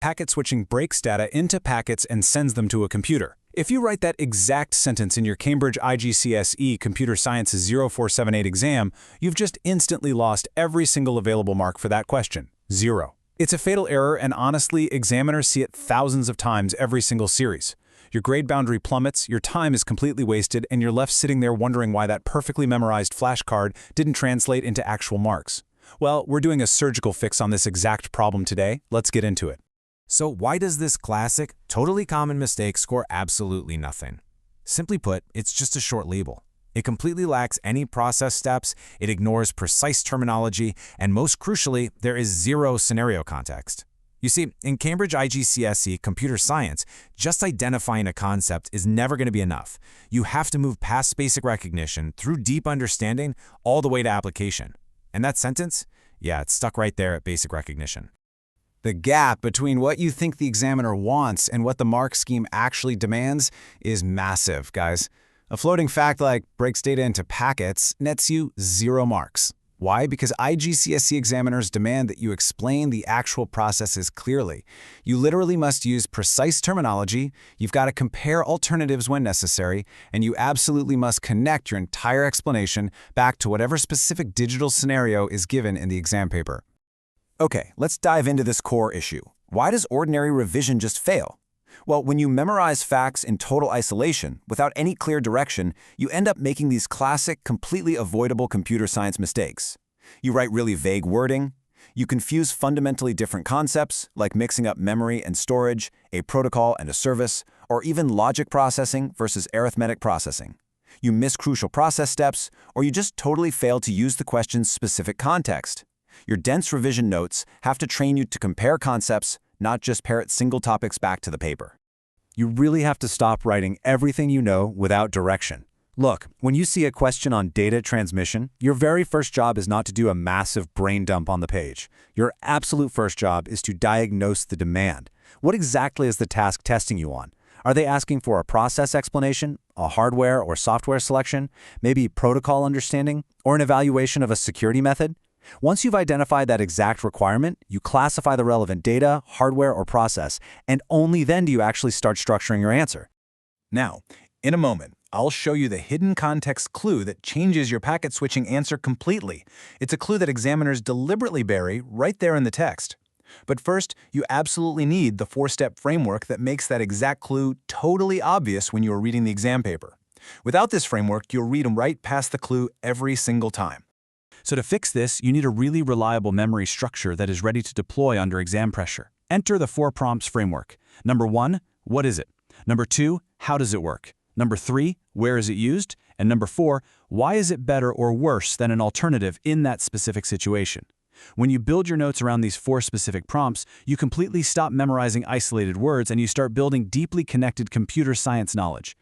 Packet switching breaks data into packets and sends them to a computer. If you write that exact sentence in your Cambridge IGCSE Computer Sciences 0478 exam, you've just instantly lost every single available mark for that question. 0. It's a fatal error, and honestly, examiners see it thousands of times every single series. Your grade boundary plummets, your time is completely wasted, and you're left sitting there wondering why that perfectly memorized flashcard didn't translate into actual marks. Well, we're doing a surgical fix on this exact problem today. Let's get into it. So why does this classic, totally common mistake score absolutely nothing? Simply put, it's just a short label. It completely lacks any process steps, it ignores precise terminology, and most crucially, there is zero scenario context. You see, in Cambridge IGCSE Computer Science, just identifying a concept is never going to be enough. You have to move past basic recognition through deep understanding all the way to application. And that sentence? Yeah, it's stuck right there at basic recognition. The gap between what you think the examiner wants and what the mark scheme actually demands is massive, guys. A floating fact like breaks data into packets nets you 0 marks. Why? Because IGCSE examiners demand that you explain the actual processes clearly. You literally must use precise terminology, you've got to compare alternatives when necessary, and you absolutely must connect your entire explanation back to whatever specific digital scenario is given in the exam paper. Okay, let's dive into this core issue. Why does ordinary revision just fail? Well, when you memorize facts in total isolation, without any clear direction, you end up making these classic, completely avoidable computer science mistakes. You write really vague wording, you confuse fundamentally different concepts, like mixing up memory and storage, a protocol and a service, or even logic processing versus arithmetic processing. You miss crucial process steps, or you just totally fail to use the question's specific context. Your dense revision notes have to train you to compare concepts, not just parrot single topics back to the paper. You really have to stop writing everything you know without direction. Look, when you see a question on data transmission, your very first job is not to do a massive brain dump on the page. Your absolute first job is to diagnose the demand. What exactly is the task testing you on? Are they asking for a process explanation, a hardware or software selection, maybe protocol understanding, or an evaluation of a security method? Once you've identified that exact requirement, you classify the relevant data, hardware, or process, and only then do you actually start structuring your answer. Now, in a moment, I'll show you the hidden context clue that changes your packet switching answer completely. It's a clue that examiners deliberately bury right there in the text. But first, you absolutely need the 4-step framework that makes that exact clue totally obvious when you are reading the exam paper. Without this framework, you'll read right past the clue every single time. So to fix this, you need a really reliable memory structure that is ready to deploy under exam pressure. Enter the 4 prompts framework. Number 1, what is it? Number 2, how does it work? Number 3, where is it used? And number 4, why is it better or worse than an alternative in that specific situation? When you build your notes around these 4 specific prompts, you completely stop memorizing isolated words and you start building deeply connected computer science knowledge.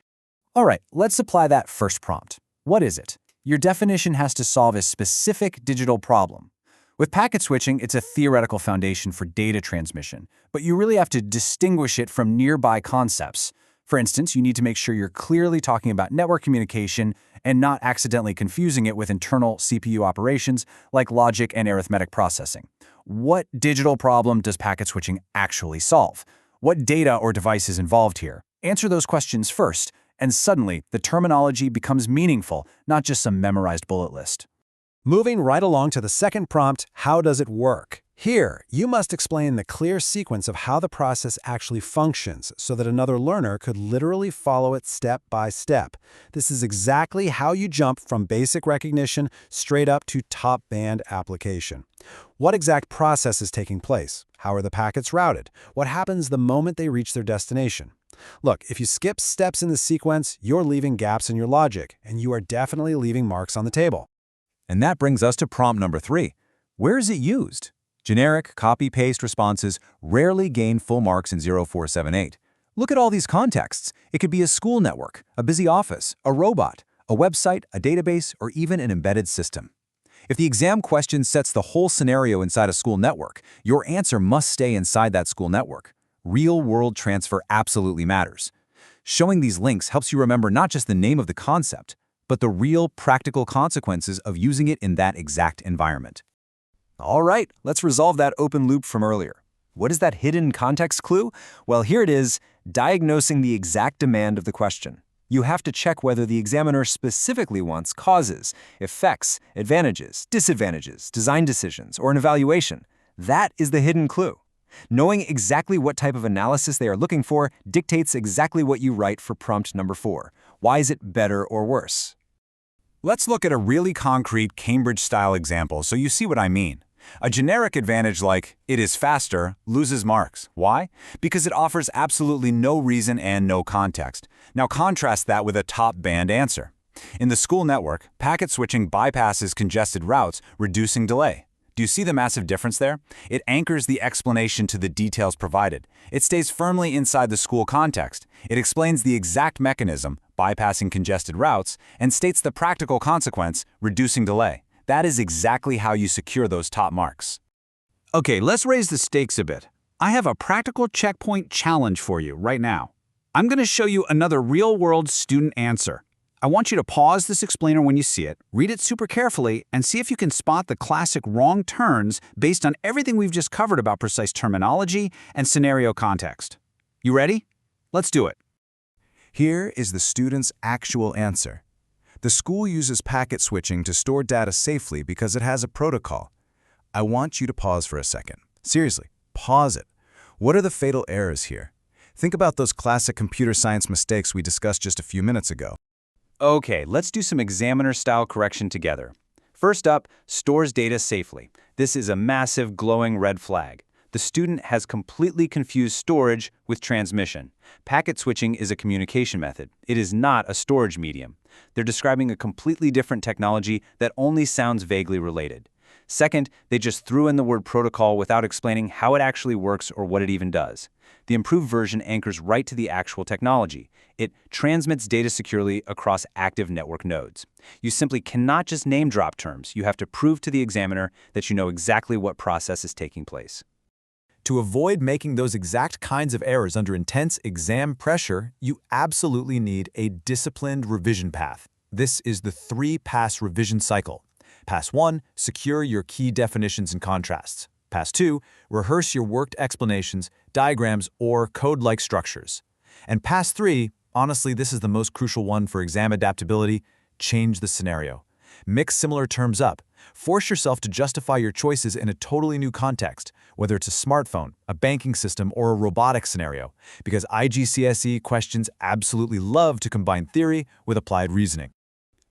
All right, let's apply that first prompt. What is it? Your definition has to solve a specific digital problem. With packet switching, it's a theoretical foundation for data transmission, but you really have to distinguish it from nearby concepts. For instance, you need to make sure you're clearly talking about network communication and not accidentally confusing it with internal CPU operations like logic and arithmetic processing. What digital problem does packet switching actually solve? What data or device is involved here? Answer those questions first, and suddenly the terminology becomes meaningful, not just some memorized bullet list. Moving right along to the second prompt, how does it work? Here, you must explain the clear sequence of how the process actually functions so that another learner could literally follow it step by step. This is exactly how you jump from basic recognition straight up to top band application. What exact process is taking place? How are the packets routed? What happens the moment they reach their destination? Look, if you skip steps in the sequence, you're leaving gaps in your logic, and you are definitely leaving marks on the table. And that brings us to prompt number 3. Where is it used? Generic, copy-paste responses rarely gain full marks in 0478. Look at all these contexts. It could be a school network, a busy office, a robot, a website, a database, or even an embedded system. If the exam question sets the whole scenario inside a school network, your answer must stay inside that school network. Real-world transfer absolutely matters. Showing these links helps you remember not just the name of the concept, but the real practical consequences of using it in that exact environment. All right, let's resolve that open loop from earlier. What is that hidden context clue? Well, here it is, diagnosing the exact demand of the question. You have to check whether the examiner specifically wants causes, effects, advantages, disadvantages, design decisions, or an evaluation. That is the hidden clue. Knowing exactly what type of analysis they are looking for dictates exactly what you write for prompt number 4. Why is it better or worse? Let's look at a really concrete Cambridge-style example so you see what I mean. A generic advantage like, it is faster, loses marks. Why? Because it offers absolutely no reason and no context. Now contrast that with a top-band answer. In the school network, packet switching bypasses congested routes, reducing delay. Do you see the massive difference there? It anchors the explanation to the details provided. It stays firmly inside the school context. It explains the exact mechanism, bypassing congested routes, and states the practical consequence, reducing delay. That is exactly how you secure those top marks. Okay, let's raise the stakes a bit. I have a practical checkpoint challenge for you right now. I'm going to show you another real-world student answer. I want you to pause this explainer when you see it, read it super carefully, and see if you can spot the classic wrong turns based on everything we've just covered about precise terminology and scenario context. You ready? Let's do it. Here is the student's actual answer. The school uses packet switching to store data safely because it has a protocol. I want you to pause for a second. Seriously, pause it. What are the fatal errors here? Think about those classic computer science mistakes we discussed just a few minutes ago. Okay, let's do some examiner-style correction together. First up, stores data safely. This is a massive glowing red flag. The student has completely confused storage with transmission. Packet switching is a communication method. It is not a storage medium. They're describing a completely different technology that only sounds vaguely related. Second, they just threw in the word protocol without explaining how it actually works or what it even does. The improved version anchors right to the actual technology. It transmits data securely across active network nodes. You simply cannot just name drop terms. You have to prove to the examiner that you know exactly what process is taking place. To avoid making those exact kinds of errors under intense exam pressure, you absolutely need a disciplined revision path. This is the 3-pass revision cycle. Pass 1, secure your key definitions and contrasts. Pass 2, rehearse your worked explanations, diagrams, or code-like structures. And Pass 3, honestly, this is the most crucial one for exam adaptability, change the scenario. Mix similar terms up. Force yourself to justify your choices in a totally new context, whether it's a smartphone, a banking system, or a robotics scenario, because IGCSE questions absolutely love to combine theory with applied reasoning.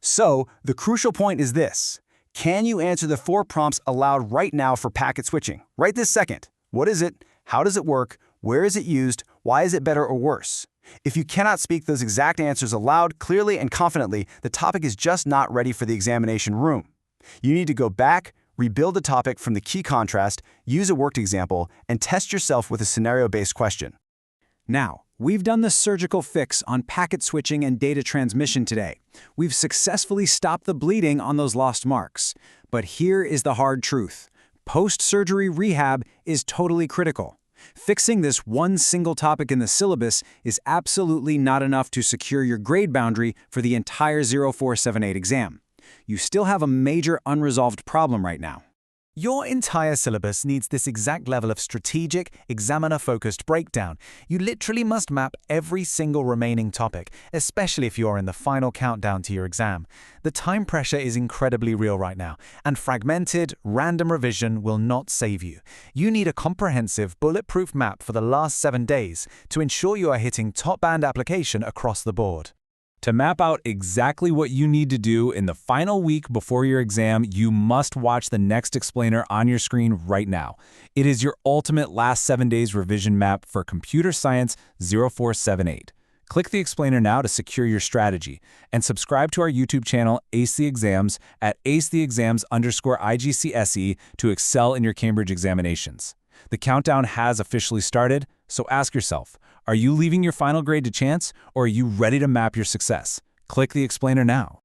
So, the crucial point is this. Can you answer the 4 prompts aloud right now for packet switching? Right this second. What is it? How does it work? Where is it used? Why is it better or worse? If you cannot speak those exact answers aloud, clearly and confidently, the topic is just not ready for the examination room. You need to go back, rebuild the topic from the key contrast, use a worked example, and test yourself with a scenario-based question. Now, we've done the surgical fix on packet switching and data transmission today. We've successfully stopped the bleeding on those lost marks. But here is the hard truth. Post-surgery rehab is totally critical. Fixing this one single topic in the syllabus is absolutely not enough to secure your grade boundary for the entire 0478 exam. You still have a major unresolved problem right now. Your entire syllabus needs this exact level of strategic, examiner-focused breakdown. You literally must map every single remaining topic, especially if you are in the final countdown to your exam. The time pressure is incredibly real right now, and fragmented, random revision will not save you. You need a comprehensive, bulletproof map for the last 7 days to ensure you are hitting top-band application across the board. To map out exactly what you need to do in the final week before your exam, you must watch the next explainer on your screen right now. It is your ultimate last 7 days revision map for Computer Science 0478. Click the explainer now to secure your strategy, and subscribe to our YouTube channel, Ace the Exams, at acetheexams_IGCSE to excel in your Cambridge examinations. The countdown has officially started, so ask yourself, are you leaving your final grade to chance, or are you ready to map your success? Click the explainer now.